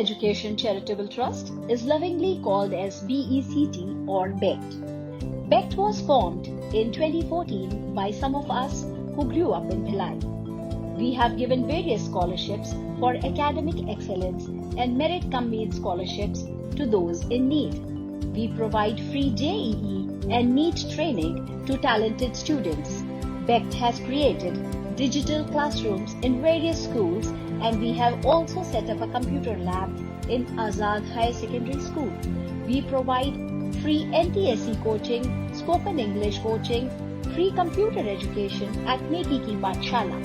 Education Charitable Trust is lovingly called as BECT or BECT. BECT was formed in 2014 by some of us who grew up in Bhilai. We have given various scholarships for academic excellence and merit-cum-merit scholarships to those in need. We provide free JEE and NEET training to talented students. BECT has created digital classrooms in various schools, and we have also set up a computer lab in Azad Higher Secondary School. We provide free NTSE coaching, spoken English coaching, free computer education at Neki Ki Pathshala.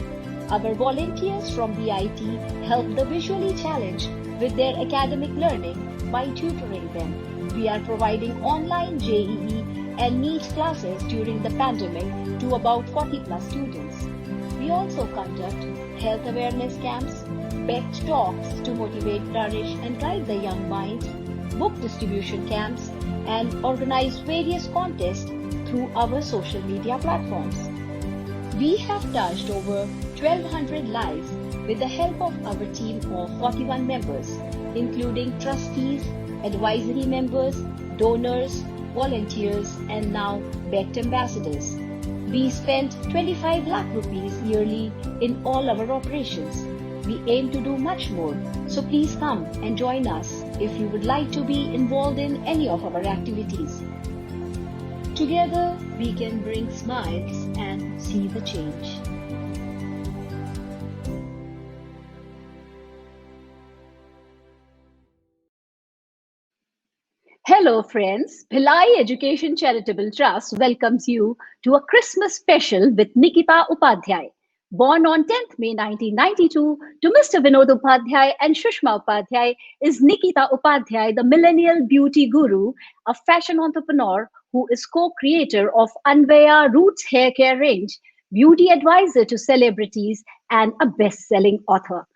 Our volunteers from BIT help the visually challenged with their academic learning by tutoring them. We are providing online JEE and NEET classes during the pandemic to about 40 plus students. We also conduct health awareness camps, BECT talks to motivate, nourish and guide the young minds, book distribution camps, and organize various contests through our social media platforms. We have touched over 1,200 lives with the help of our team of 41 members, including trustees, advisory members, donors, volunteers, and now BECT ambassadors. We spend 25 lakh rupees yearly in all our operations. We aim to do much more, so please come and join us if you would like to be involved in any of our activities. Together, we can bring smiles and see the change. Hello friends, Bhilai Education Charitable Trust welcomes you to a Christmas special with Nikita Upadhyay. Born on 10th May 1992 to Mr. Vinod Upadhyay and Shushma Upadhyay is Nikita Upadhyay, the millennial beauty guru, a fashion entrepreneur who is co-creator of Anvaya Roots hair care range, beauty advisor to celebrities, and a best-selling author.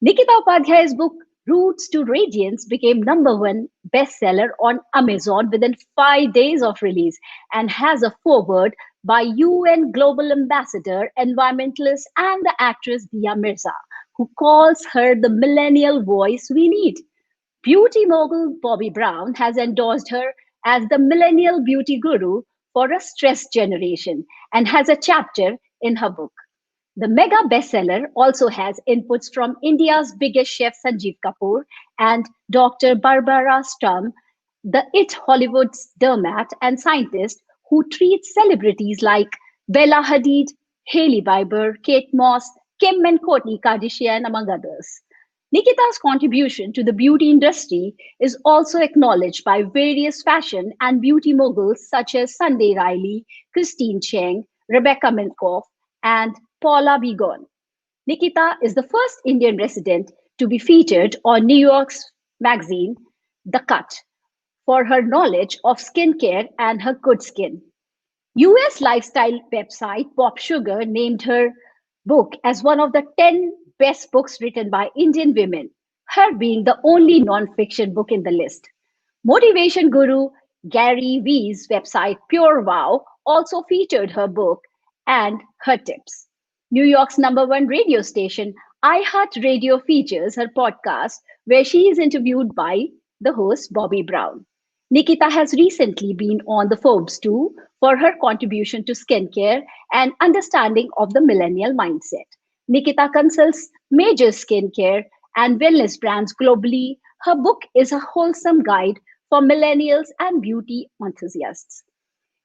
Nikita Upadhyay's book Roots to Radiance became #1 bestseller on Amazon within 5 days of release and has a foreword by UN Global Ambassador, environmentalist, and the actress Dia Mirza, who calls her the millennial voice we need. Beauty mogul Bobby Brown has endorsed her as the millennial beauty guru for a stressed generation and has a chapter in her book. The mega bestseller also has inputs from India's biggest chef Sanjeev Kapoor and Dr. Barbara Sturm, the IT Hollywood's dermat and scientist who treats celebrities like Bella Hadid, Hailey Bieber, Kate Moss, Kim and Kourtney Kardashian, among others. Nikita's contribution to the beauty industry is also acknowledged by various fashion and beauty moguls such as Sunday Riley, Christine Cheng, Rebecca Minkoff, and Paula Begon. Nikita is the first Indian resident to be featured on New York's magazine, The Cut, for her knowledge of skincare and her good skin. US lifestyle website Pop Sugar named her book as one of the 10 best books written by Indian women, her being the only non-fiction book in the list. Motivation guru Gary Vee's website Pure Wow also featured her book and her tips. New York's #1 radio station, iHeartRadio, features her podcast where she is interviewed by the host Bobby Brown. Nikita has recently been on the Forbes too for her contribution to skincare and understanding of the millennial mindset. Nikita consults major skincare and wellness brands globally. Her book is a wholesome guide for millennials and beauty enthusiasts.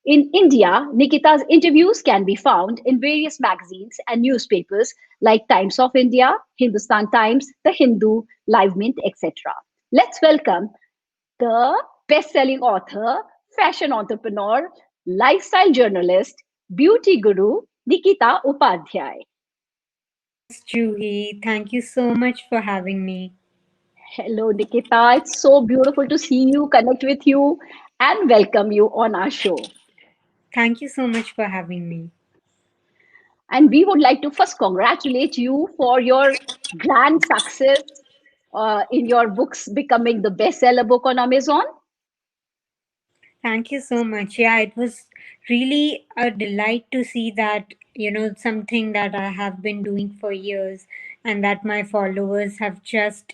In India, Nikita's interviews can be found in various magazines and newspapers like Times of India, Hindustan Times, The Hindu, Live Mint, etc. Let's welcome the best-selling author, fashion entrepreneur, lifestyle journalist, beauty guru, Nikita Upadhyay. Juhi, thank you so much for having me. Hello, Nikita. It's so beautiful to see you, connect with you, and welcome you on our show. Thank you so much for having me. And we would like to first congratulate you for your grand success in your books becoming the bestseller book on Amazon. Thank you so much. Yeah, it was really a delight to see that, something that I have been doing for years and that my followers have just,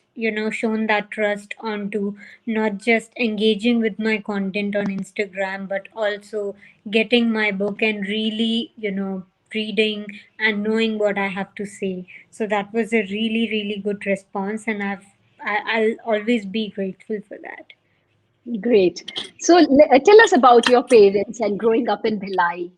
shown that trust onto not just engaging with my content on Instagram, but also getting my book and really, reading and knowing what I have to say. So that was a really, really good response, and I'll always be grateful for that. Great. So tell us about your parents and growing up in Bhilai.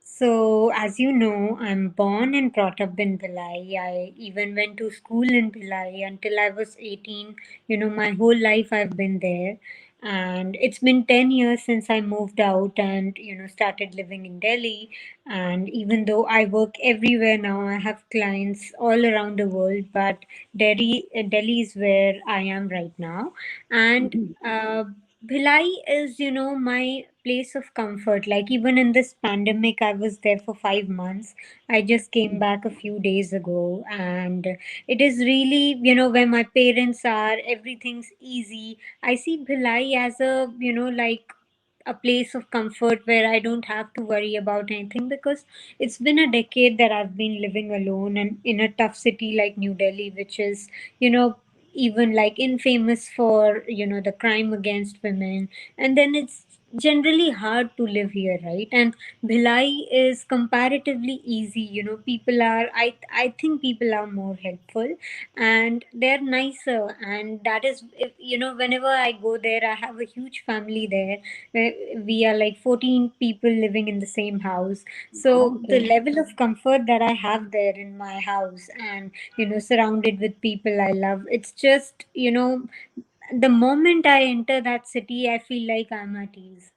So, as you know, I'm born and brought up in Bhilai. I even went to school in Bhilai until I was 18. My whole life I've been there. And it's been 10 years since I moved out and, started living in Delhi. And even though I work everywhere now, I have clients all around the world, but Delhi is where I am right now. And Mhm. Bhilai is, my place of comfort. Like even in this pandemic, I was there for 5 months. I just came back a few days ago, and it is really, where my parents are. Everything's easy. I see Bhilai as a, like a place of comfort where I don't have to worry about anything, because it's been a decade that I've been living alone and in a tough city like New Delhi, which is, you know, even like infamous for, the crime against women. And then it's generally hard to live here, right? And Bhilai is comparatively easy. People are, I think people are more helpful and they're nicer. And that is, whenever I go there, I have a huge family there. We are like 14 people living in the same house. So the Okay. level of comfort that I have there in my house, and, surrounded with people I love, it's just, the moment I enter that city, I feel like I'm at ease.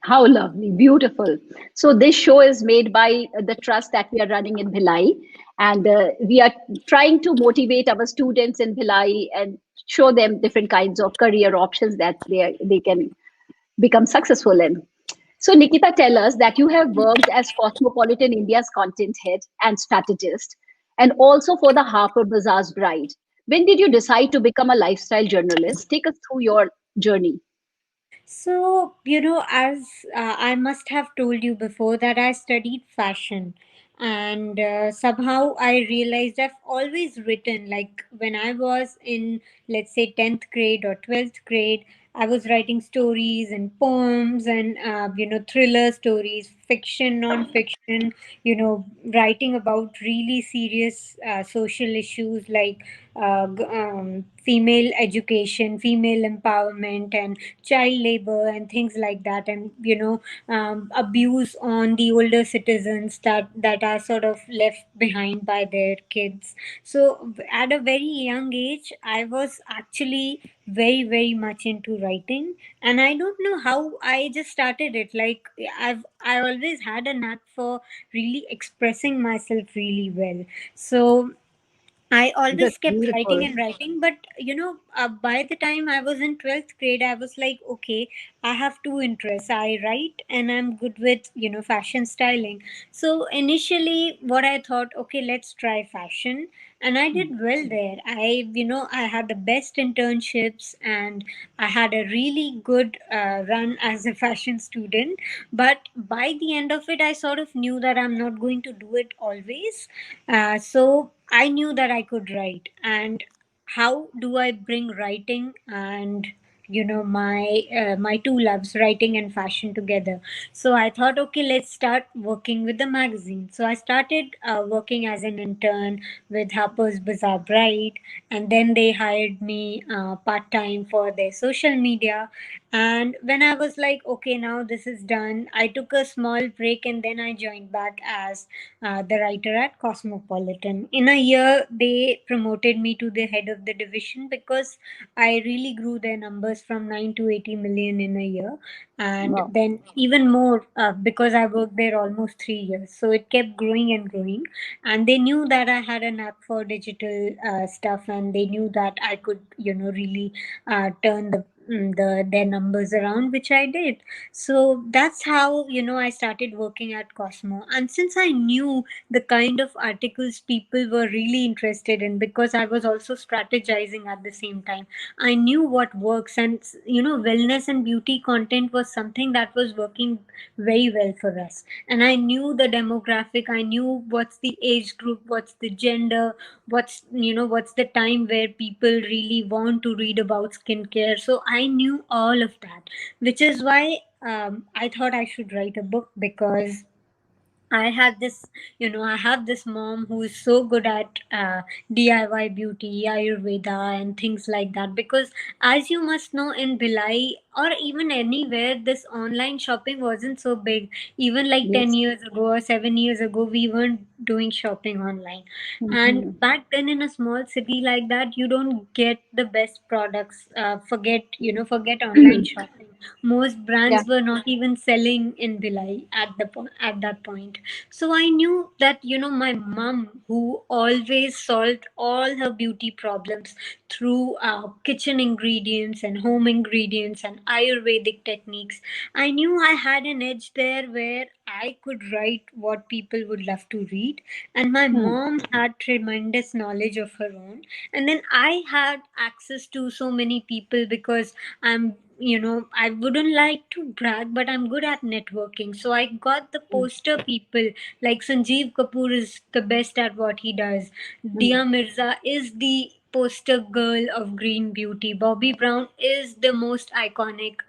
How lovely, beautiful. So this show is made by the trust that we are running in Bhilai, and we are trying to motivate our students in Bhilai and show them different kinds of career options that they can become successful in. So Nikita, tell us that you have worked as Cosmopolitan India's content head and strategist, and also for the Harper Bazaar's Bride. When did you decide to become a lifestyle journalist? Take us through your journey. So, as I must have told you before, that I studied fashion. And somehow I realized I've always written, like when I was in, let's say, 10th grade or 12th grade, I was writing stories and poems and, thriller stories, fiction, non-fiction, writing about really serious social issues like female education, female empowerment, and child labor and things like that, and abuse on the older citizens that are sort of left behind by their kids. So at a very young age, I was actually very, very much into writing, and I don't know how I just started it. Like I always had a knack for really expressing myself really well. So I always That's kept writing beautiful. and writing, but by the time I was in 12th grade, I was like, okay, I have two interests. I write and I'm good with, fashion styling. So initially, what I thought, okay, let's try fashion. And I did well there. I had the best internships and I had a really good run as a fashion student. But by the end of it, I sort of knew that I'm not going to do it always. So I knew that I could write. And how do I bring writing and my two loves, writing and fashion, together? So I thought, okay, let's start working with the magazine. So I started working as an intern with Harper's Bazaar Bride, and then they hired me part time for their social media. And when I was like, okay, now this is done, I took a small break and then I joined back as the writer at Cosmopolitan. In a year, they promoted me to the head of the division because I really grew their numbers from 9 to 80 million in a year. And Wow. then even more because I worked there almost 3 years. So it kept growing and growing. And they knew that I had a knack for digital stuff, and they knew that I could, really turn their numbers around, which I did. So that's how, I started working at Cosmo. And since I knew the kind of articles people were really interested in, because I was also strategizing at the same time, I knew what works. And wellness and beauty content was something that was working very well for us. And I knew the demographic, I knew what's the age group, what's the gender, what's the time where people really want to read about skincare. So I knew all of that, which is why I thought I should write a book, because I had this, I have this mom who is so good at DIY beauty, Ayurveda, and things like that. Because, as you must know, in Bhilai or even anywhere, this online shopping wasn't so big. Even like 10 Yes. years ago or 7 years ago, we weren't doing shopping online. Mm-hmm. And back then, in a small city like that, you don't get the best products. Forget online shopping. Most Yeah. brands were not even selling in Bhilai at that point. So I knew that, my mom, who always solved all her beauty problems through kitchen ingredients and home ingredients and Ayurvedic techniques, I knew I had an edge there where I could write what people would love to read. And my Hmm. mom had tremendous knowledge of her own. And then I had access to so many people, because I wouldn't like to brag, but I'm good at networking. So I got the Hmm. poster people, like Sanjeev Kapoor is the best at what he does. Hmm. Dia Mirza is the poster girl of green beauty. Bobby Brown is the most iconic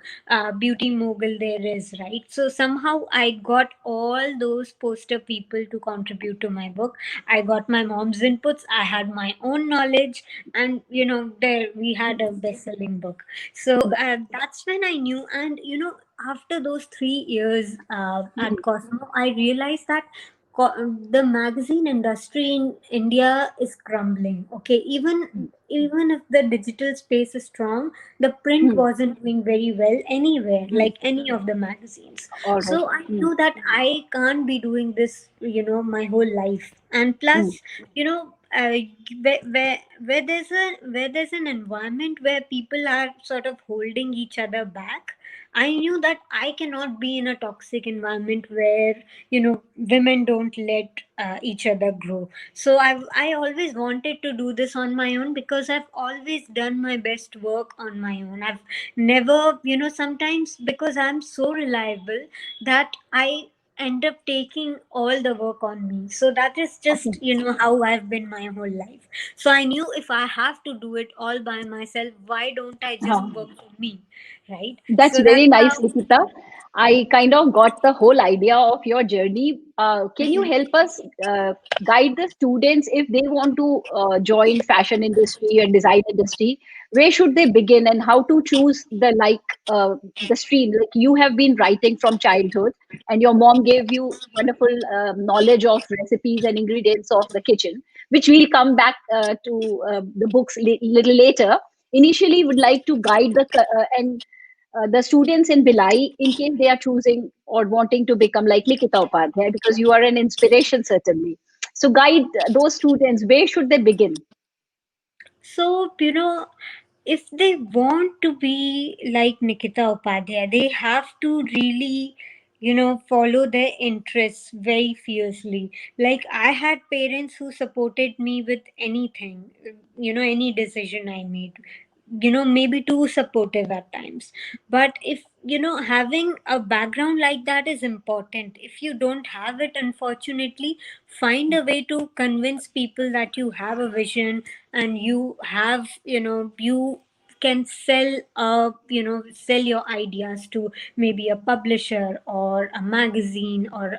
beauty mogul there is, right? So somehow I got all those poster people to contribute to my book. I got my mom's inputs, I had my own knowledge, and there we had a best-selling book. So that's when I knew. And after those 3 years at Cosmo, I realized that the magazine industry in India is crumbling. Okay, even if the digital space is strong, the print Hmm. wasn't doing very well anywhere, Hmm. like any of the magazines. All right. So I Hmm. knew that I can't be doing this, my whole life. And Hmm. plus, where there's an environment where people are sort of holding each other back, I knew that I cannot be in a toxic environment where women don't let each other grow. So I always wanted to do this on my own, because I've always done my best work on my own. I've never, sometimes, because I'm so reliable, that I end up taking all the work on me. So that is just, Okay. how I've been my whole life. So I knew if I have to do it all by myself, why don't I just Huh. work for me? Right? That's So very that's nice, how. Nikita. I kind of got the whole idea of your journey. Can you help us guide the students if they want to join fashion industry and design industry? Where should they begin and how to choose the stream? Like you have been writing from childhood, and your mom gave you wonderful knowledge of recipes and ingredients of the kitchen, which we'll come back to the books little later. Initially, would like to guide and the students in Bhilai, in case they are choosing or wanting to become like Nikita Upadhyay, because you are an inspiration certainly. So guide those students. Where should they begin? So, if they want to be like Nikita Upadhyay, they have to really, follow their interests very fiercely. Like, I had parents who supported me with anything, any decision I made. Maybe too supportive at times. But if, having a background like that is important. If you don't have it, unfortunately, find a way to convince people that you have a vision, and you have, you can sell your ideas to maybe a publisher or a magazine, or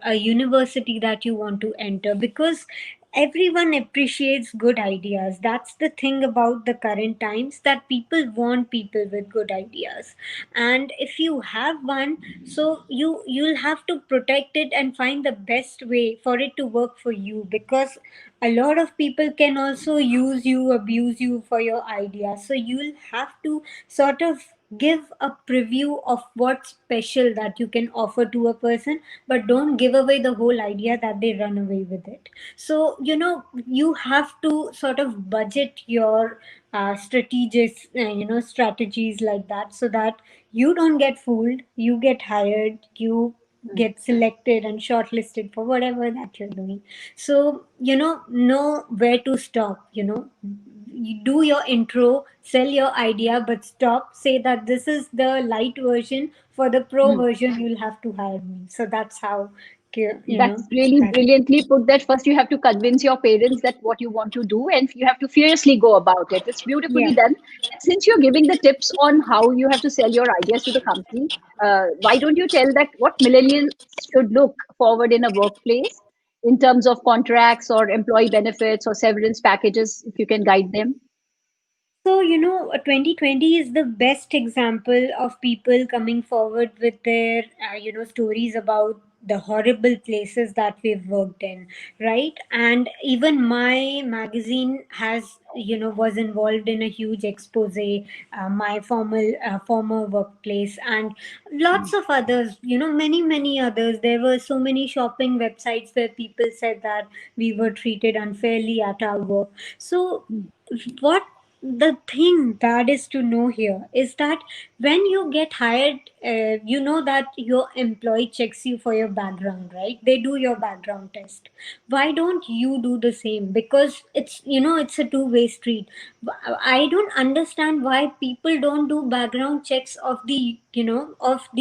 a university that you want to enter, because everyone appreciates good ideas. That's the thing about the current times, that people want people with good ideas. And if you have one, so you'll have to protect it and find the best way for it to work for you, because a lot of people can also use you, abuse you for your ideas. So you'll have to sort of give a preview of what's special that you can offer to a person, but don't give away the whole idea that they run away with it. So you have to sort of budget your strategies, strategies like that, so that you don't get fooled, you get hired, you get selected and shortlisted for whatever that you're doing. So know where to stop. You do your intro, sell your idea, but stop, say that this is the light version. For the pro Hmm. version you'll have to hire me. So that's how That's really start. brilliantly put, that first you have to convince your parents that what you want to do, and you have to fiercely go about it. It's Yeah. beautifully done. And since you're giving the tips on how you have to sell your ideas to the company, why don't you tell that what millennials should look forward in a workplace in terms of contracts or employee benefits or severance packages, if you can guide them? So, 2020 is the best example of people coming forward with their, stories about the horrible places that we've worked in, right? And even my magazine has, was involved in a huge expose, my former workplace, and lots of others, many, many others. There were so many shopping websites where people said that we were treated unfairly at our work. So, what the thing that is to know here is that when you get hired, you know that your employee checks you for your background, right? They do your background test. Why don't you do the same? Because it's a two-way street. I don't understand why people don't do background checks of the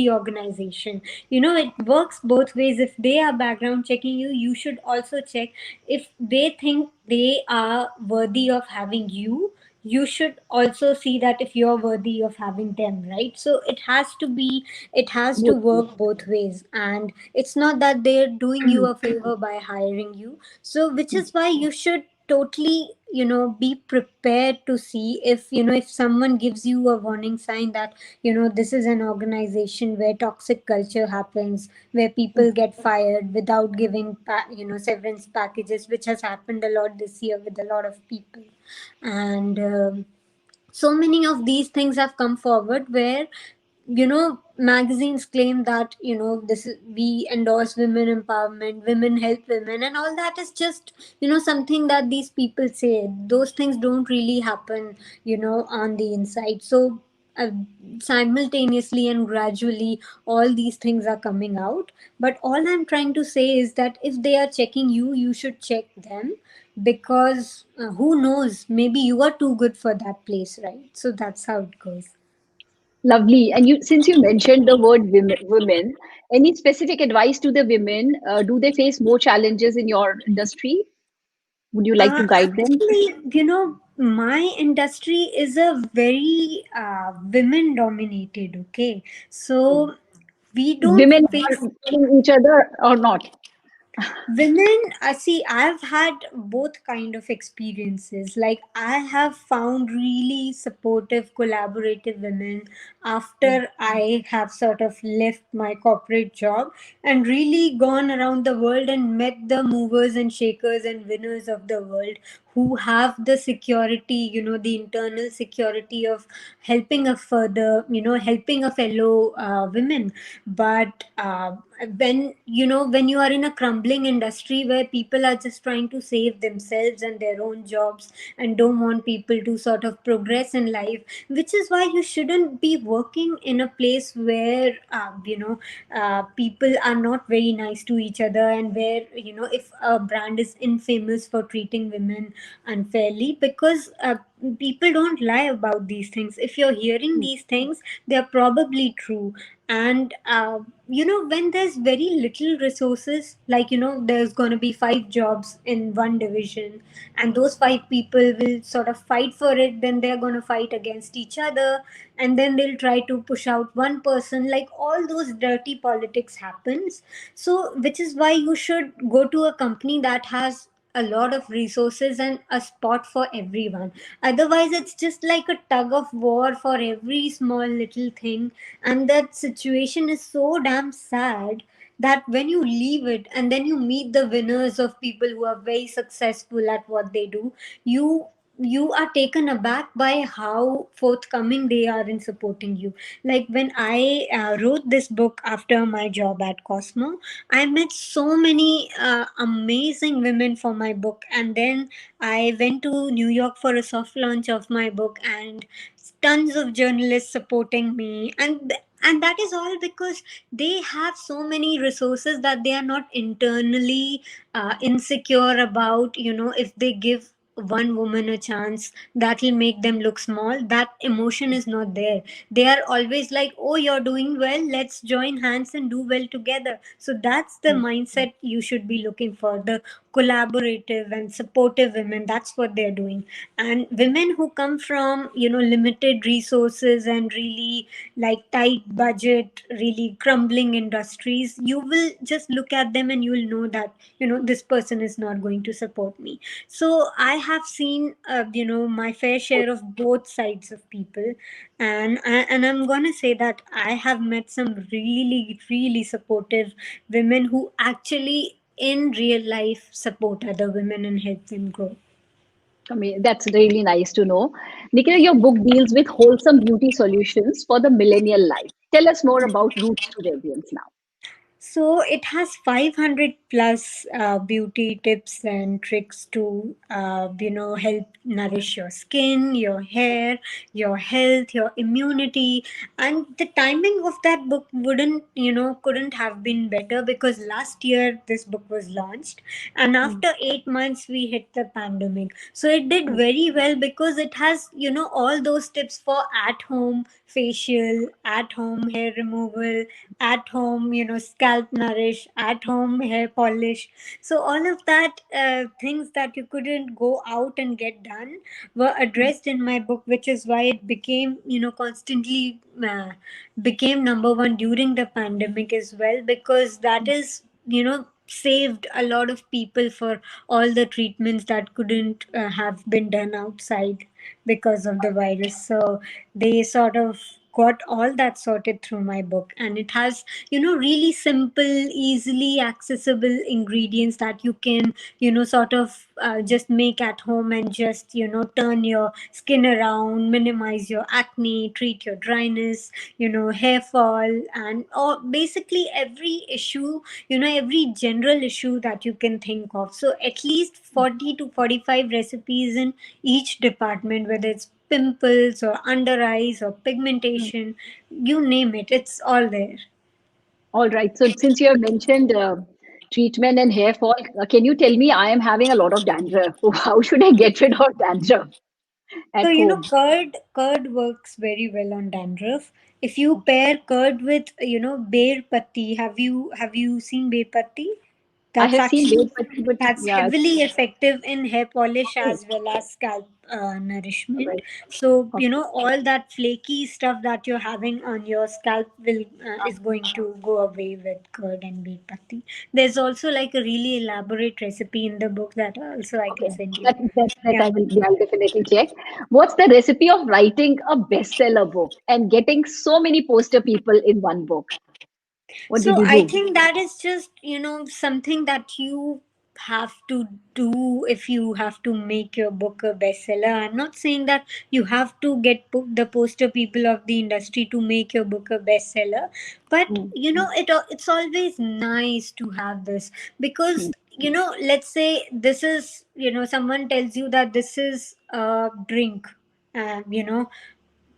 organization. It works both ways. If they are background checking you, you should also check. If they think they are worthy of having you, you should also see that if you're worthy of having them, right? So it has to Both. work both ways, and it's not that they're doing you a favor by hiring you. So which is why you should totally be prepared to see if if someone gives you a warning sign that this is an organization where toxic culture happens, where people get fired without giving severance packages, which has happened a lot this year with a lot of people. And so many of these things have come forward where magazines claim that this is, we endorse women empowerment, women help women, and all that is just something that these people say. Those things don't really happen on the inside. So uh, simultaneously and gradually all these things are coming out, but all I'm trying to say is that if they are checking you, you should check them, because who knows, maybe you are too good for that place, right? So that's how it goes. Lovely. And you, since you mentioned the word women, any specific advice to the women? Do they face more challenges in your industry? Would you like to guide them? Actually, my industry is a very women dominated, okay? So we don't Women are face killing each other or not? women. See, I've had both kind of experiences. Like, I have found really supportive, collaborative women after I have sort of left my corporate job and really gone around the world and met the movers and shakers and winners of the world, who have the security, the internal security of helping a further, helping a fellow women. But when you are in a crumbling industry where people are just trying to save themselves and their own jobs and don't want people to sort of progress in life, which is why you shouldn't be working in a place where people are not very nice to each other, and where if a brand is infamous for treating women unfairly, because people don't lie about these things. If you're hearing these things, they're probably true. And when there's very little resources, like there's going to be 5 jobs in one division, and those 5 people will sort of fight for it, then they're going to fight against each other, and then they'll try to push out one person. Like, all those dirty politics happens. So which is why you should go to a company that has a lot of resources and a spot for everyone. Otherwise, it's just like a tug of war for every small little thing, and that situation is so damn sad that when you leave it and then you meet the winners of people who are very successful at what they do, you you are taken aback by how forthcoming they are in supporting you. Like when I wrote this book after my job at Cosmo, I met so many amazing women for my book, and then I went to New York for a soft launch of my book, and tons of journalists supporting me, and that is all because they have so many resources that they are not internally insecure about, if they give one woman a chance, that will make them look small. That emotion is not there. They are always like, oh, you're doing well, let's join hands and do well together. So that's the mindset you should be looking for, the collaborative and supportive women. That's what they're doing. And women who come from, limited resources and really like tight budget, really crumbling industries, you will just look at them and you will know that, this person is not going to support me. So I have seen, my fair share of both sides of people, and I'm gonna say that I have met some really, really supportive women who actually in real life support other women and help them grow. I mean, that's really nice to know. Nikita, your book deals with wholesome beauty solutions for the millennial life. Tell us more about Roots to Radiance now. So it has 500 plus beauty tips and tricks to, help nourish your skin, your hair, your health, your immunity. And the timing of that book couldn't have been better, because last year this book was launched, and Mm, after 8 months we hit the pandemic. So it did mm, very well because it has, all those tips for at home facial, at home hair removal, at home, scalp nourish, at home hair polish. So all of that things that you couldn't go out and get done were mm, addressed in my book, which is why it became, constantly became number one during the pandemic as well, because that is, saved a lot of people for all the treatments that couldn't have been done outside because of the virus. So they sort of got all that sorted through my book, and it has, really simple, easily accessible ingredients that you can, sort of just make at home and just, turn your skin around, minimize your acne, treat your dryness, hair fall, and or basically every issue, every general issue that you can think of. So at least 40 to 45 recipes in each department, whether it's pimples or under eyes or mm. pigmentation, you name it, it's all there. All right. So since you have mentioned treatment and hair fall, can you tell me I am having a lot of dandruff. How should I get rid of dandruff So at home? curd works very well on dandruff. If you pair curd with, bear patti, have you seen bear patti? I That's have seen actually, Ved Patti, but that's yeah. heavily effective in hair polish Oh, as well as scalp all nourishment. right. So Okay. all that flaky stuff that you're having on your scalp will is going to go away with curd and beet patti. There's also like a really elaborate recipe in the book that also I can Okay. send you. That Yeah. I will, yeah, I'll definitely check. What's the recipe of writing a bestseller book and getting so many poster people in one book? What did So you I do? think that is just, something that you have to do if you have to make your book a bestseller. I'm not saying that you have to get the poster people of the industry to make your book a bestseller, but Mm, it's always nice to have this, because mm, let's say this is, someone tells you that this is a drink,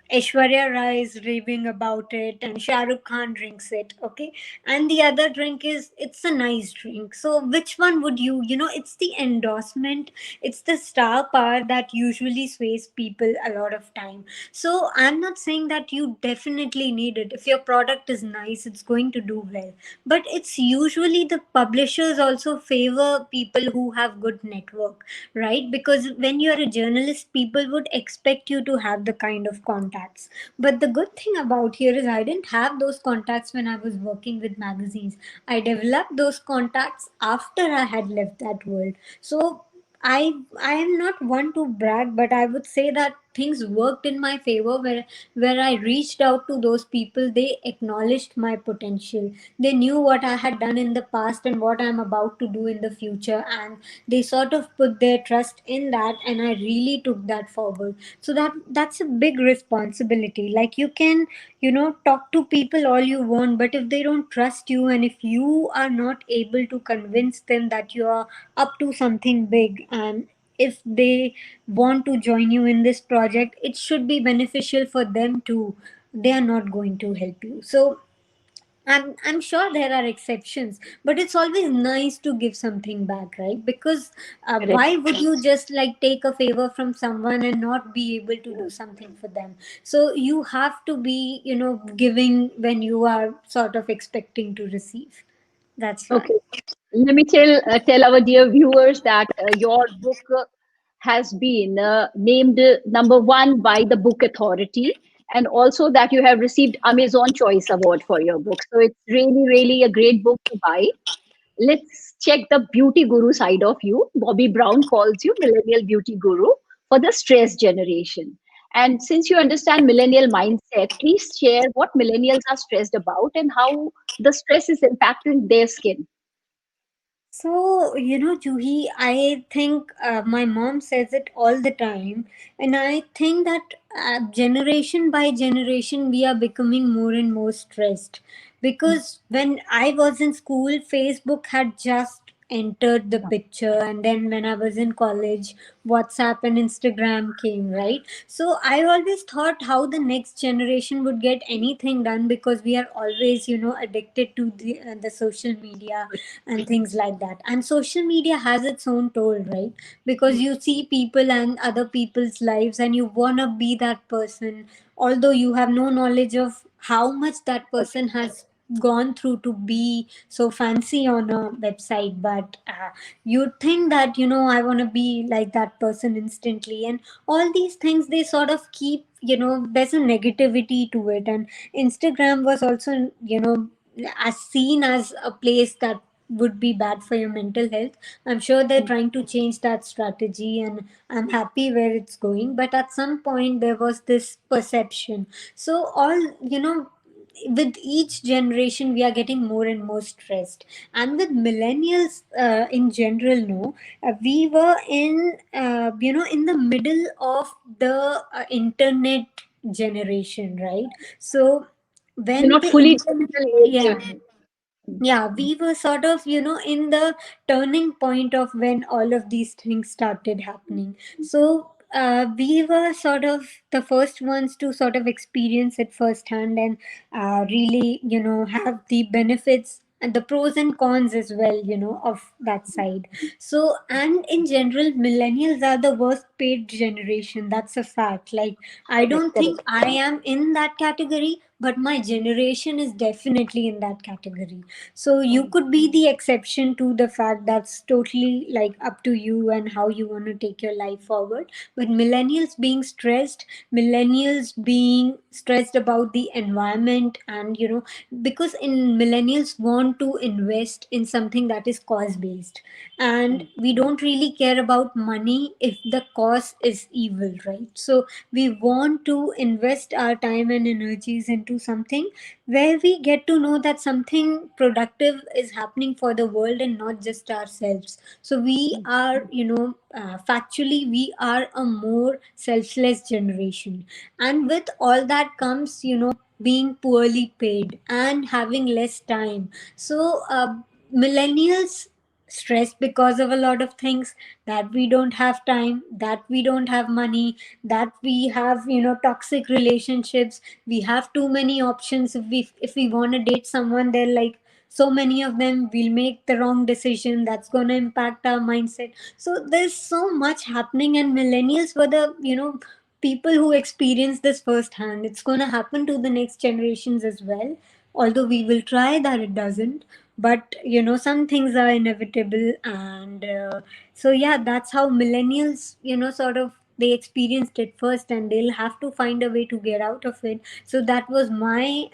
Aishwarya Rai is raving about it and Shah Rukh Khan drinks it, okay? And the other drink is, it's a nice drink. So which one would it's the endorsement, it's the star power that usually sways people a lot of time. So I'm not saying that you definitely need it. If your product is nice, it's going to do well. But it's usually the publishers also favor people who have good network, right? Because when you're a journalist, people would expect you to have the kind of contacts. But the good thing about here is I didn't have those contacts when I was working with magazines. I developed those contacts after I had left that world. So I am not one to brag, but I would say that things worked in my favor, where I reached out to those people. They acknowledged my potential. They knew what I had done in the past and what I'm about to do in the future, and they sort of put their trust in that, and I really took that forward. So that's a big responsibility. Like, you can, talk to people all you want, but if they don't trust you, and if you are not able to convince them that you are up to something big, and if they want to join you in this project, it should be beneficial for them too. They are not going to help you. So I'm sure there are exceptions, but it's always nice to give something back, right? Because Correct. why would you just like take a favor from someone and not be able to do something for them? So you have to be, giving when you are sort of expecting to receive. That's why. Okay. Let me tell our dear viewers that your book has been named number one by the Book Authority, and also that you have received Amazon Choice Award for your book. So it's really, really a great book to buy. Let's check the beauty guru side of you. Bobby Brown calls you millennial beauty guru for the stress generation. And since you understand millennial mindset, please share what millennials are stressed about and how the stress is impacting their skin. So, Juhi, I think my mom says it all the time. And I think that generation by generation, we are becoming more and more stressed. Because when I was in school, Facebook had just entered the picture. And then when I was in college, WhatsApp and Instagram came, right? So I always thought how the next generation would get anything done, because we are always, addicted to the social media and things like that. And social media has its own toll, right? Because you see people and other people's lives, and you want to be that person, although you have no knowledge of how much that person has gone through to be so fancy on a website. But you think that, I want to be like that person instantly, and all these things, they sort of keep, there's a negativity to it. And Instagram was also, as seen as a place that would be bad for your mental health. I'm sure they're trying to change that strategy, and I'm happy where it's going. But at some point, there was this perception. So, all, with each generation, we are getting more and more stressed. And with millennials in general, no, we were in the middle of the internet generation, right? So, You're when not the fully internet, digital yeah, age. yeah, we were sort of, in the turning point of when all of these things started happening. So we were sort of the first ones to sort of experience it firsthand, and really, have the benefits and the pros and cons as well, of that side. So, and in general, millennials are the worst paid generation. That's a fact. Like, I Correct, don't think correct. I am in that category, but my generation is definitely in that category. So you could be the exception to the fact. That's totally like up to you and how you want to take your life forward. But millennials being stressed about the environment, and because in millennials want to invest in something that is cause based, and we don't really care about money if the cause is evil, right? So we want to invest our time and energies into something where we get to know that something productive is happening for the world and not just ourselves. So we are, factually, we are a more selfless generation. And with all that comes, being poorly paid and having less time. So millennials stressed because of a lot of things, that we don't have time, that we don't have money, that we have, toxic relationships. We have too many options. If we want to date someone, they're like so many of them, we'll make the wrong decision that's going to impact our mindset. So there's so much happening, and millennials were the, people who experience this firsthand. It's going to happen to the next generations as well, although we will try that it doesn't. But some things are inevitable. And so yeah, that's how millennials, sort of, they experienced it first, and they'll have to find a way to get out of it. So that was my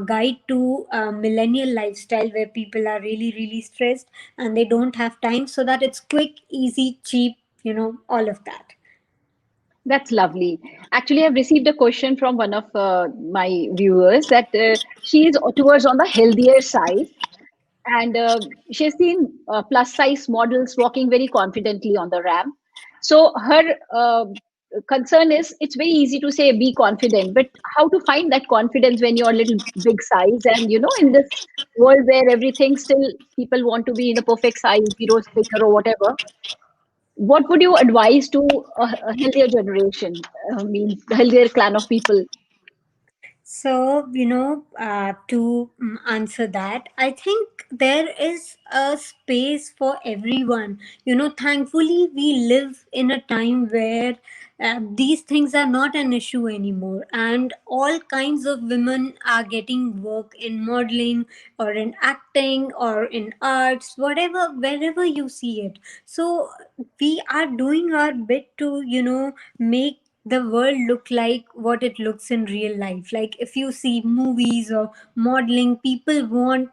guide to millennial lifestyle, where people are really really stressed and they don't have time, so that it's quick, easy, cheap, all of that. That's lovely. Actually, I've received a question from one of my viewers that she is towards on the healthier side, and she's seen plus size models walking very confidently on the ramp. So her concern is it's very easy to say be confident, but how to find that confidence when you're a little big size, and in this world where everything still people want to be in a perfect size, zero figure or whatever. What would you advise to a healthier generation, means healthier clan of people? So, to answer that, I think there is a space for everyone. Thankfully, we live in a time where these things are not an issue anymore, and all kinds of women are getting work in modeling or in acting or in arts, whatever, wherever you see it. So, we are doing our bit to, make the world look like what it looks in real life. Like if you see movies or modeling, people want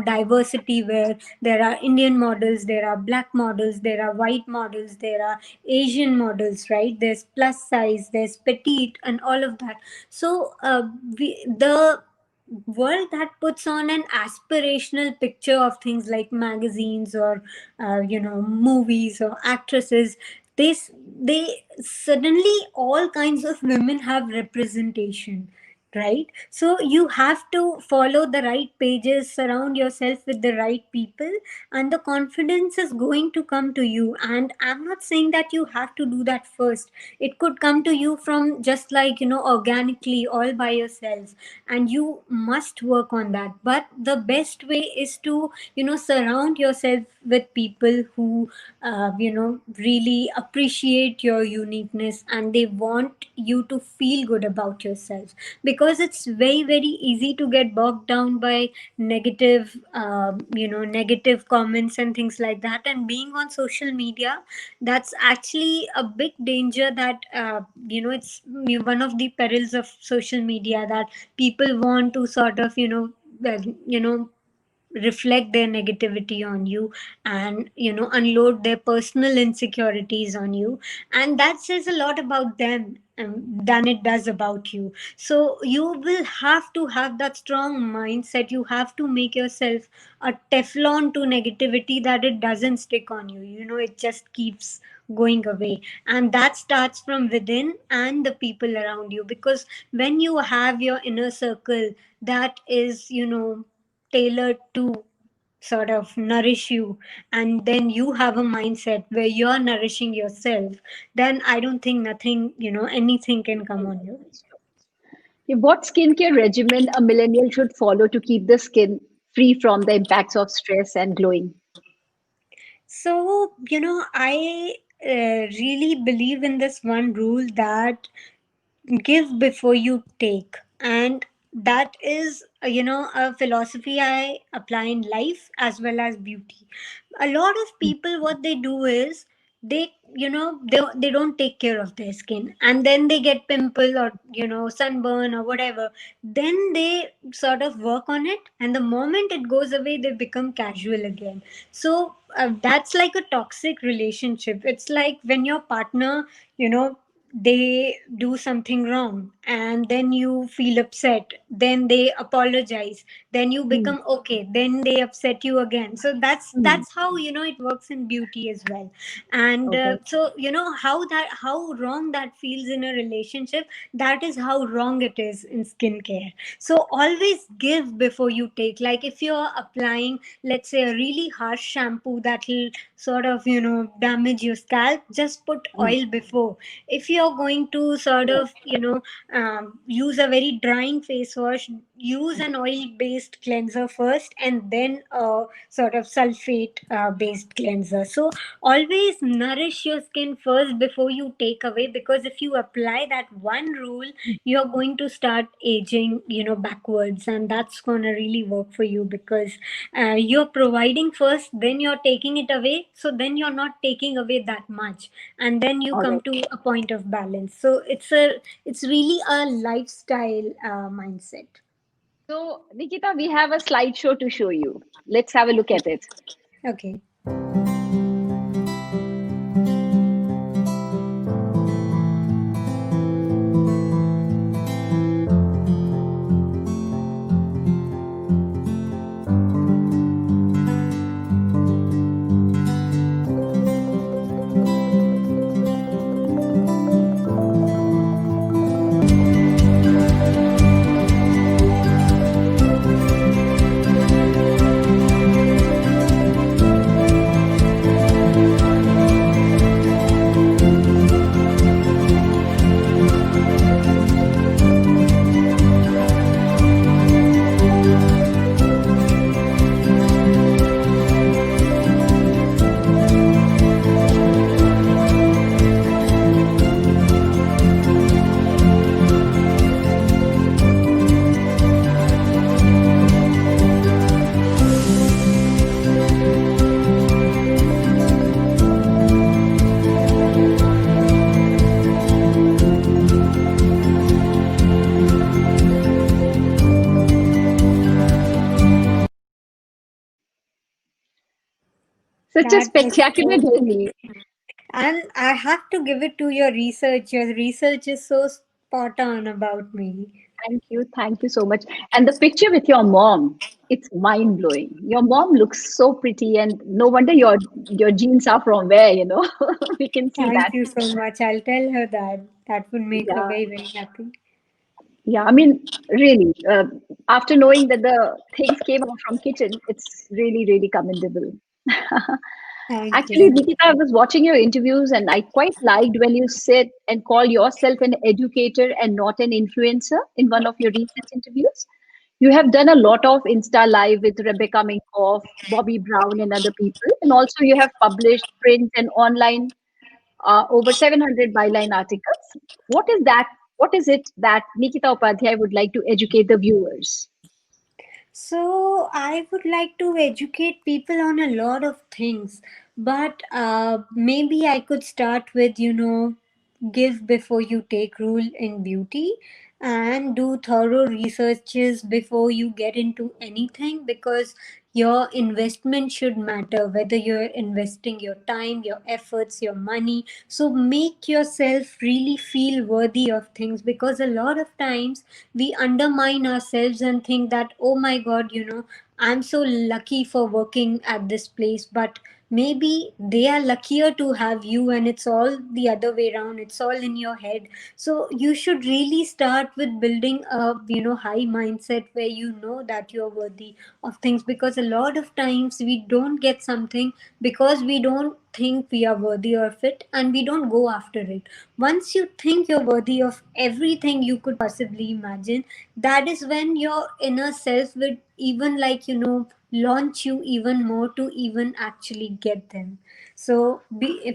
diversity, where there are Indian models, there are black models, there are white models, there are Asian models, right? There's plus size, there's petite, and all of that. So the world that puts on an aspirational picture of things like magazines or movies or actresses, they suddenly, all kinds of women have representation, right? So you have to follow the right pages, surround yourself with the right people, and the confidence is going to come to you. And I'm not saying that you have to do that first. It could come to you from just like organically, all by yourselves, and you must work on that. But the best way is to surround yourself with people who really appreciate your uniqueness, and they want you to feel good about yourself. Because it's very very easy to get bogged down by negative comments and things like that. And being on social media, that's actually a big danger. That it's one of the perils of social media, that people want to sort of well, reflect their negativity on you, and unload their personal insecurities on you. And that says a lot about them than it does about you. So you will have to have that strong mindset. You have to make yourself a teflon to negativity, that it doesn't stick on you. It just keeps going away. And that starts from within and the people around you. Because when you have your inner circle that is tailored to sort of nourish you, and then you have a mindset where you're nourishing yourself, then I don't think nothing, anything can come on you. What skincare regimen a millennial should follow to keep the skin free from the impacts of stress and glowing? So, I really believe in this one rule, that give before you take. And that is a philosophy I apply in life as well as beauty. A lot of people, what they do is, they don't take care of their skin, and then they get pimple or sunburn or whatever. Then they sort of work on it, and the moment it goes away, they become casual again. So that's like a toxic relationship. It's like when your partner, they do something wrong, and then you feel upset, then they apologize, then you Hmm. become okay, then they upset you again. So that's Hmm. that's how it works in beauty as well. And Okay. so how wrong that feels in a relationship, that is how wrong it is in skincare. So always give before you take. Like if you're applying, let's say, a really harsh shampoo that will sort of damage your scalp, just put Hmm. oil before. If you're going to sort of use a very drying face wash, use an oil based cleanser first, and then a sort of sulfate based cleanser. So always nourish your skin first before you take away, because if you apply that one rule, you're going to start aging backwards, and that's going to really work for you. Because you're providing first, then you're taking it away, so then you're not taking away that much, and then you All come right. to a point of balance. So it's really a lifestyle mindset. So, Nikita, we have a slideshow to show you. Let's have a look at it. Okay. Such a That was spectacular so journey. and I have to give it to your research. Your research is so spot on about me. Thank you. Thank you so much. And the picture with your mom, it's mind blowing. Your mom looks so pretty, and no wonder your genes are from where, we can see Thank that. you so much. I'll tell her that. That would make her Yeah. very, very happy. Yeah. I mean, really, after knowing that the things came out from kitchen, it's really, really commendable. Thank Actually, you. Nikita, I was watching your interviews and I quite liked when you said and call yourself an educator and not an influencer in one of your recent interviews. You have done a lot of Insta Live with Rebecca Minkoff, Bobby Brown, and other people. And also, you have published print and online over 700 byline articles. What is that? What is it that Nikita Upadhyay would like to educate the viewers? So I would like to educate people on a lot of things, but maybe I could start with, give before you take rule in beauty and do thorough researches before you get into anything, because your investment should matter, whether you're investing your time, your efforts, your money. So make yourself really feel worthy of things, because a lot of times we undermine ourselves and think that, oh my god, I'm so lucky for working at this place, but maybe they are luckier to have you, and it's all the other way around, it's all in your head. So you should really start with building a high mindset where you know that you're worthy of things, because a lot of times we don't get something because we don't think we are worthy of it, and we don't go after it. Once you think you're worthy of everything you could possibly imagine, that is when your inner self will even, like, launch you even more to even actually get them. So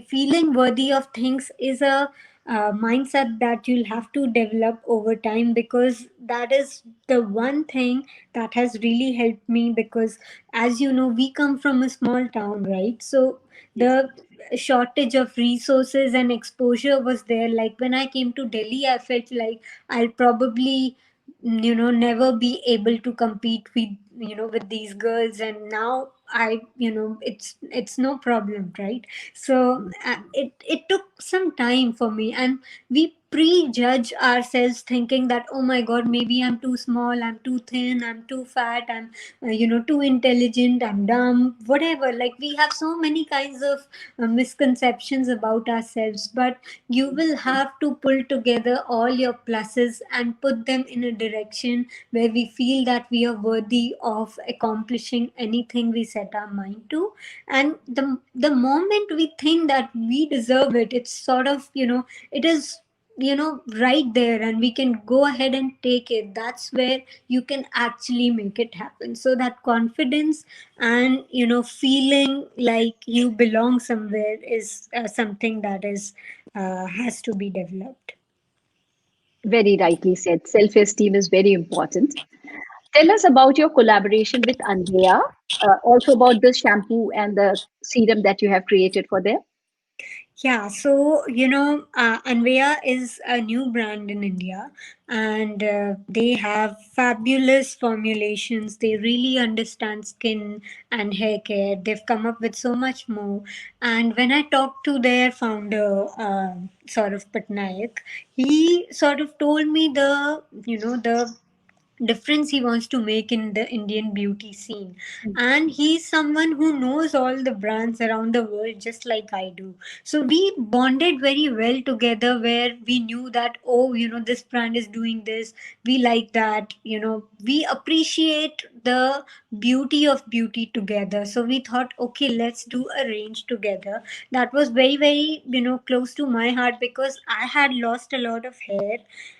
feeling worthy of things is a mindset that you'll have to develop over time, because that is the one thing that has really helped me. Because as you know, we come from a small town, right? So Yes. the shortage of resources and exposure was there. Like when I came to Delhi, I felt like I'll probably never be able to compete with with these girls, and now I it's no problem, right? So it took some time for me, and we prejudge ourselves thinking that, oh my god, maybe I'm too small, I'm too thin, I'm too fat, I'm too intelligent, I'm dumb, whatever. Like we have so many kinds of misconceptions about ourselves, but you will have to pull together all your pluses and put them in a direction where we feel that we are worthy of accomplishing anything we set our mind to. And the moment we think that we deserve it, it's sort of, it is right there, and we can go ahead and take it. That's where you can actually make it happen. So that confidence and feeling like you belong somewhere is something that is has to be developed. Very rightly said. Self esteem is very important. Tell us about your collaboration with Andrea, also about the shampoo and the serum that you have created for them. Yeah, so Anvea is a new brand in India, and they have fabulous formulations. They really understand skin and hair care. They've come up with so much more. And when I talked to their founder, sort of Patnaik, he sort of told me the difference he wants to make in the Indian beauty scene. And he's someone who knows all the brands around the world just like I do. So we bonded very well together, where we knew that, oh, this brand is doing this. We like that, we appreciate the beauty of beauty together. So we thought, okay, let's do a range together. That was very, very, close to my heart, because I had lost a lot of hair,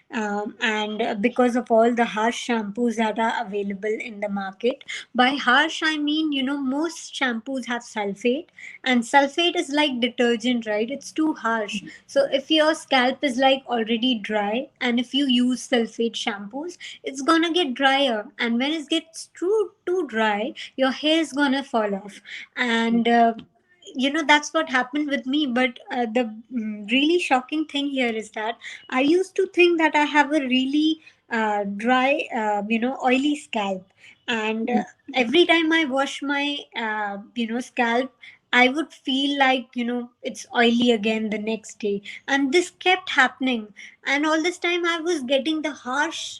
and because of all the harsh shampoos that are available in the market. By harsh, I mean, most shampoos have sulfate, and sulfate is like detergent, right? It's too harsh. So if your scalp is like already dry, and if you use sulfate shampoos, it's gonna get drier, and when it gets too dry, your hair is gonna fall off. And that's what happened with me. But the really shocking thing here is that I used to think that I have a really dry, oily scalp. And every time I wash my, scalp, I would feel like, it's oily again the next day. And this kept happening. And all this time I was getting the harsh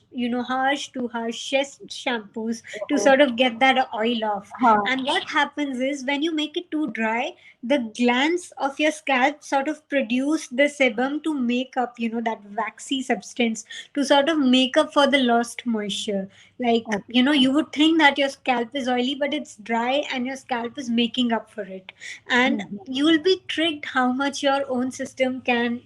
to harshest shampoos to Oh, sort of get that oil off. huh. And what happens is when you make it too dry, the glands of your scalp sort of produce the sebum to make up, that waxy substance to sort of make up for the lost moisture. Like, Oh, you would think that your scalp is oily, but it's dry and your scalp is making up for it. And mhm, you will be tricked how much your own system can,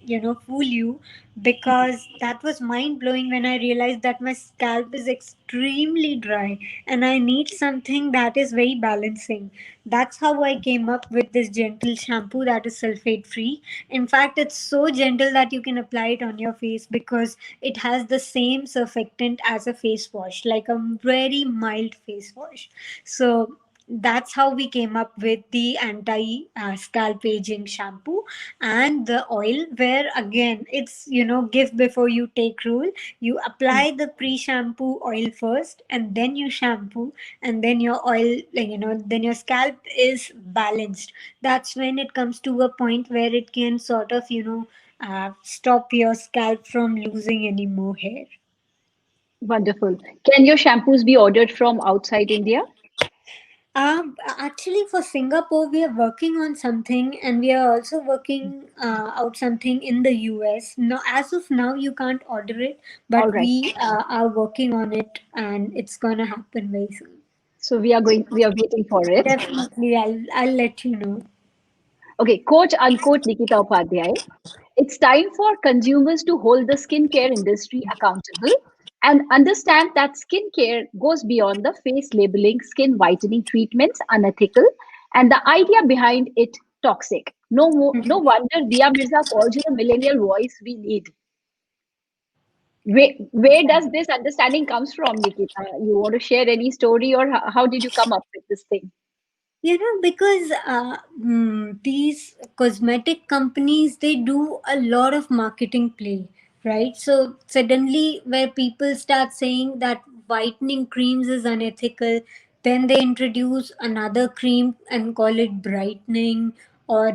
fool you, because that was mind blowing when I realized that my scalp is extremely dry and I need something that is very balancing. That's how I came up with this gentle shampoo that is sulfate free. In fact, it's so gentle that you can apply it on your face because it has the same surfactant as a face wash, like a very mild face wash. So that's how we came up with the anti scalp aging shampoo. And the oil, where again it's give before you take rule. You mhm. apply the pre shampoo oil first and then you shampoo, and then your oil, like, then your scalp is balanced. That's when it comes to a point where it can sort of stop your scalp from losing any more hair. Wonderful. Can your shampoos be ordered from outside India? Actually, for Singapore, we are working on something, and we are also working out something in the US. Now, as of now, you can't order it, All but right. we are working on it, and it's gonna happen very soon. So we are waiting for it. Definitely, I'll let you know. Okay, quote unquote Nikita Upadhyay. It's time for consumers to hold the skincare industry accountable and understand that skincare goes beyond the face labeling skin whitening treatments unethical and the idea behind it toxic. No wonder Dia Mirza calls you the millennial voice we need. Where does this understanding comes from, Nikita? You want to share any story or how did you come up with this thing? Because these cosmetic companies, they do a lot of marketing play, right? So suddenly, where people start saying that whitening creams is unethical, then they introduce another cream and call it brightening, or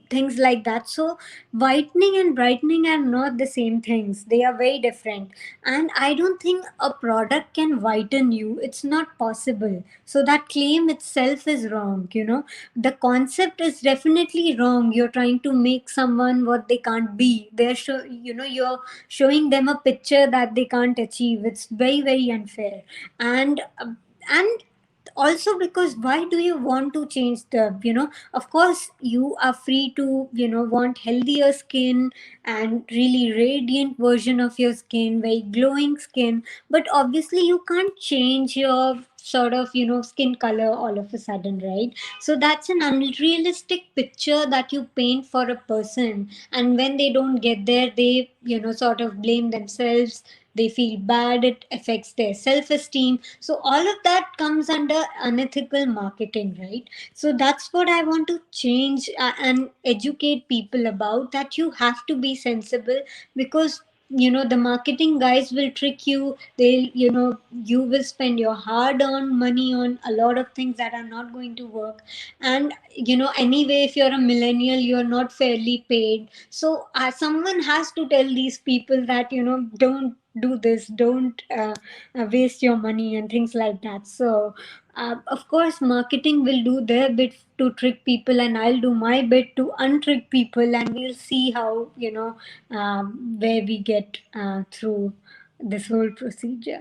things like that. So whitening and brightening are not the same things; they are very different. And I don't think a product can whiten you. It's not possible. So that claim itself is wrong. The concept is definitely wrong. You're trying to make someone what they can't be. You're showing them a picture that they can't achieve. It's very, very unfair. And also, because why do you want to change of course you are free to want healthier skin and really radiant version of your skin, very glowing skin, but obviously you can't change your sort of skin color all of a sudden, right? So that's an unrealistic picture that you paint for a person, and when they don't get there, they sort of blame themselves. They feel bad, it affects their self esteem. So all of that comes under unethical marketing, right? So that's what I want to change, and educate people about, that you have to be sensible. Because the marketing guys will trick you. They'll you will spend your hard earned money on a lot of things that are not going to work. And anyway, if you're a millennial, you're not fairly paid. So someone has to tell these people that don't do this, don't waste your money and things like that. So of course marketing will do their bit to trick people, and I'll do my bit to untrick people, and we'll see how where we get through this whole procedure.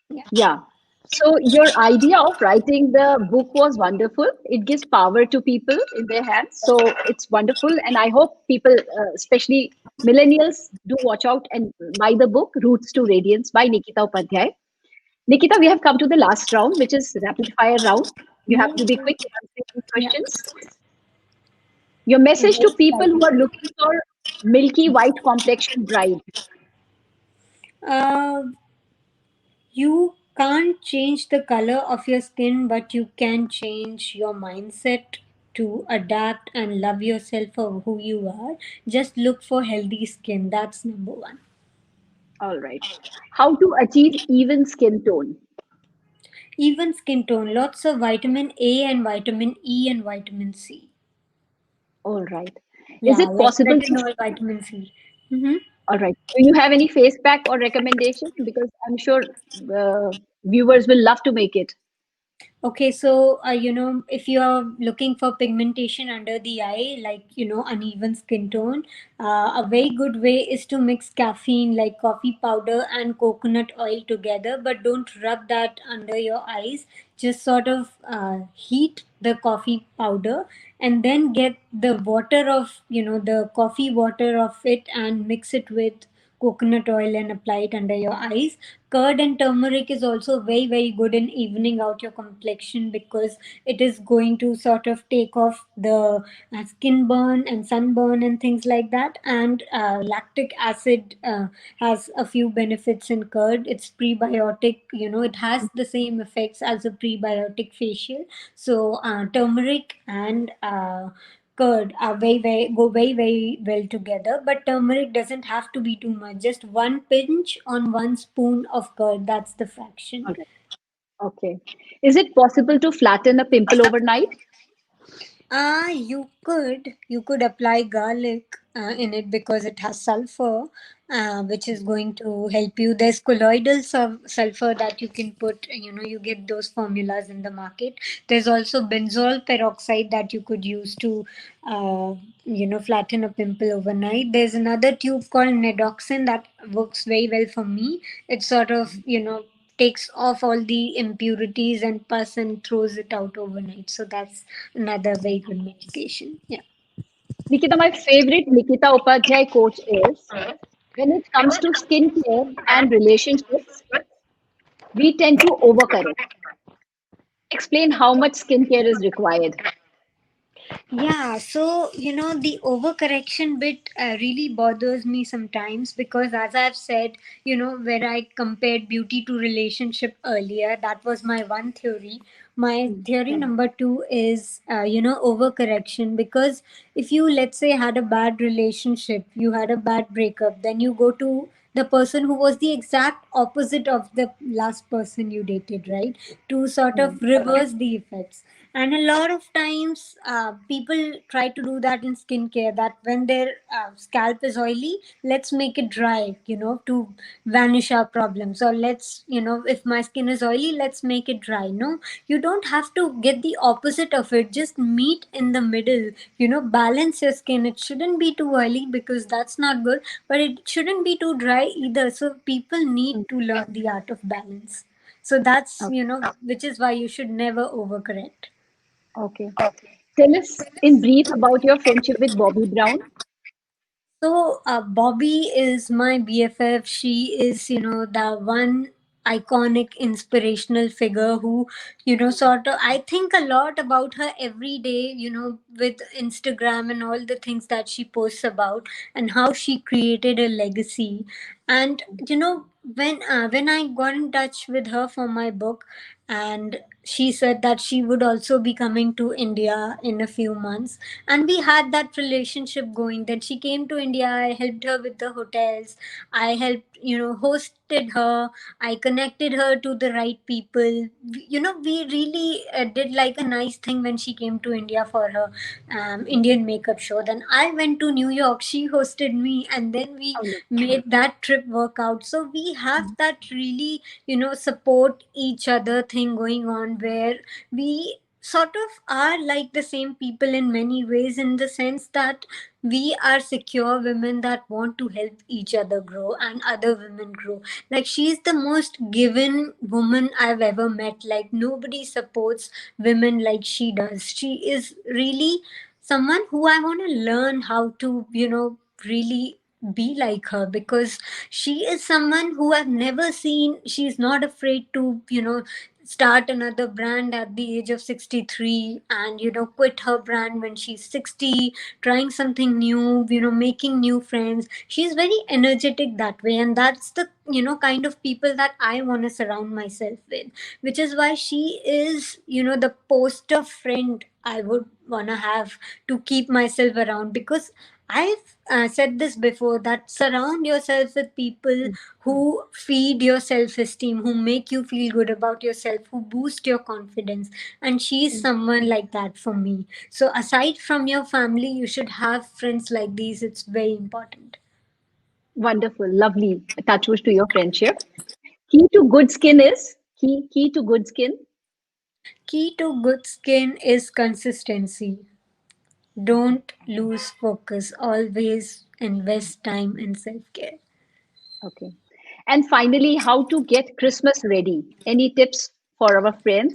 Yeah. Yeah. So your idea of writing the book was wonderful. It gives power to people in their hands. So it's wonderful. And I hope people, especially millennials, do watch out and buy the book, Roots to Radiance by Nikita Upadhyay. Nikita, we have come to the last round, which is rapid fire round. You have to be quick in answering these Yeah. questions. Your message to people who are looking for milky white complexion bride. uh, you can't change the color of your skin, but you can change your mindset to adapt and love yourself for who you are. Just look for healthy skin. That's number one. All right. How to achieve even skin tone. even skin tone, lots of vitamin A and vitamin E and vitamin C. All right. Is Yeah, it like possible to, retinol, vitamin C. Mm-hmm. all right. Do you have any face pack or recommendation? Because I'm sure viewers will love to make it. Okay, so if you are looking for pigmentation under the eye, like uneven skin tone, a very good way is to mix caffeine, like coffee powder and coconut oil together, but don't rub that under your eyes. Just sort of heat the coffee powder and then get the water of the coffee water of it and mix it with coconut oil and apply it under your eyes. Curd and turmeric is also very, very good in evening out your complexion because it is going to sort of take off the skin burn and sunburn and things like that. And lactic acid has a few benefits in curd. It's prebiotic, it has the same effects as a prebiotic facial. So turmeric and curd are very well together, but turmeric doesn't have to be too much. Just one pinch on one spoon of curd, that's the fraction. All right. Okay. Is it possible to flatten a pimple overnight? You could apply garlic in it because it has sulfur, which is going to help you. There's colloidal sulfur that you can put. You get those formulas in the market. There's also benzoyl peroxide that you could use to, flatten a pimple overnight. There's another tube called Nedoxin that works very well for me. It sort of, takes off all the impurities and pus and throws it out overnight. So that's another very good medication. Yeah. Nikita, my favorite Nikita Upadhyay quote is, when it comes to skincare and relationships, we tend to overcorrect. Explain how much skincare is required. Yeah, so the overcorrection bit really bothers me sometimes because, as I've said, when I compared beauty to relationship earlier, that was my one theory. My theory number two is, overcorrection, because if you, let's say, had a bad relationship, you had a bad breakup, then you go to the person who was the exact opposite of the last person you dated, right? To sort of reverse the effects. And a lot of times people try to do that in skincare, that when their scalp is oily, let's make it dry, to vanish our problems. Or let's, if my skin is oily, let's make it dry. No, you don't have to get the opposite of it. Just meet in the middle, balance your skin. It shouldn't be too oily because that's not good, but it shouldn't be too dry either. So people need to learn the art of balance. So that's, Okay. which is why you should never overcorrect. Okay. Tell us in brief about your friendship with Bobby Brown. So, Bobby is my BFF. She is, the one iconic inspirational figure who, sort of, I think a lot about her every day, with Instagram and all the things that she posts about and how she created a legacy. And, when I got in touch with her for my book, and she said that she would also be coming to India in a few months, and we had that relationship going. Then she came to India, I helped her with the hotels, I helped, hosted her, I connected her to the right people. We really did like a nice thing when she came to India for her Indian makeup show. Then I went to New York, she hosted me, and then we Oh, look. made that trip work out. So we have that really, support each other thing going on, where we sort of are like the same people in many ways, in the sense that we are secure women that want to help each other grow and other women grow. Like, she's the most given woman I've ever met. Like, nobody supports women like she does. She is really someone who I want to learn how to, really be like her, because she is someone who I've never seen. She's not afraid to, start another brand at the age of 63, and quit her brand when she's 60, trying something new, making new friends. She's very energetic that way, and that's the, kind of people that I want to surround myself with, which is why she is, the poster friend I would want to have to keep myself around, because I've said this before, that surround yourself with people who feed your self esteem, who make you feel good about yourself, who boost your confidence. And she's someone like that for me. So, aside from your family, you should have friends like these. It's very important. Wonderful, lovely. Touch wood to your friendship. Key to good skin is key to good skin. Key to good skin is consistency. Don't lose focus. Always invest time in self care. Okay. And finally, how to get Christmas ready? Any tips for our friends?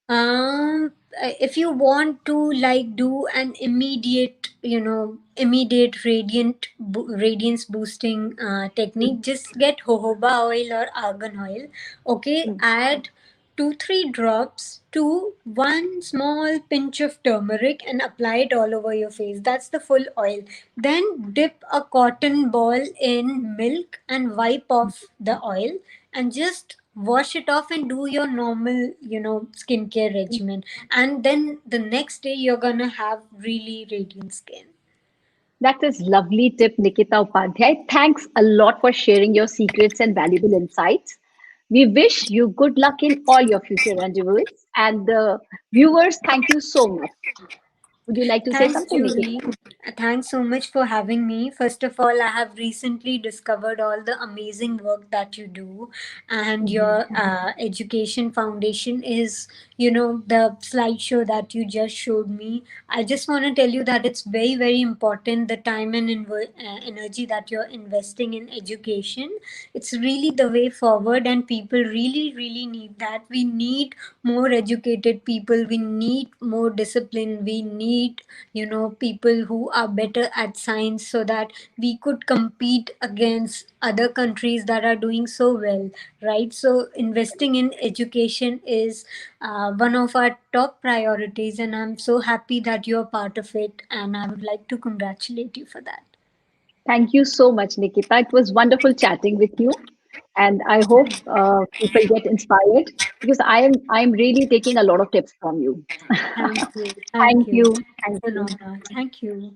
If you want to like do an immediate, immediate radiance boosting technique, just get jojoba oil or argan oil. Okay, Mm. add 2-3 drops to one small pinch of turmeric and apply it all over your face. That's the full oil. Then dip a cotton ball in milk and wipe off the oil, and just wash it off and do your normal, skincare regimen. And then the next day you're gonna have really radiant skin. That is lovely tip, Nikita Upadhyay. Thanks a lot for sharing your secrets and valuable insights. We wish you good luck in all your future endeavors. And the viewers, thank you so much. Would you like to say Thanks, something, Nikita? Julie. Thanks so much for having me. First of all, I have recently discovered all the amazing work that you do, and your education foundation is, the slideshow that you just showed me. I just want to tell you that it's very, very important, the time and energy that you're investing in education. It's really the way forward, and people really, really need that. We need more educated people, we need more discipline, we need, people who are better at science, so that we could compete against other countries that are doing so well, right? So investing in education is one of our top priorities, and I'm so happy that you're part of it, and I would like to congratulate you for that. Thank you so much, Nikita. It was wonderful chatting with you. And I hope people get inspired because I am really taking a lot of tips from you. Thank you. Thank Thank you. you. It's Thank an you. honor. Thank you.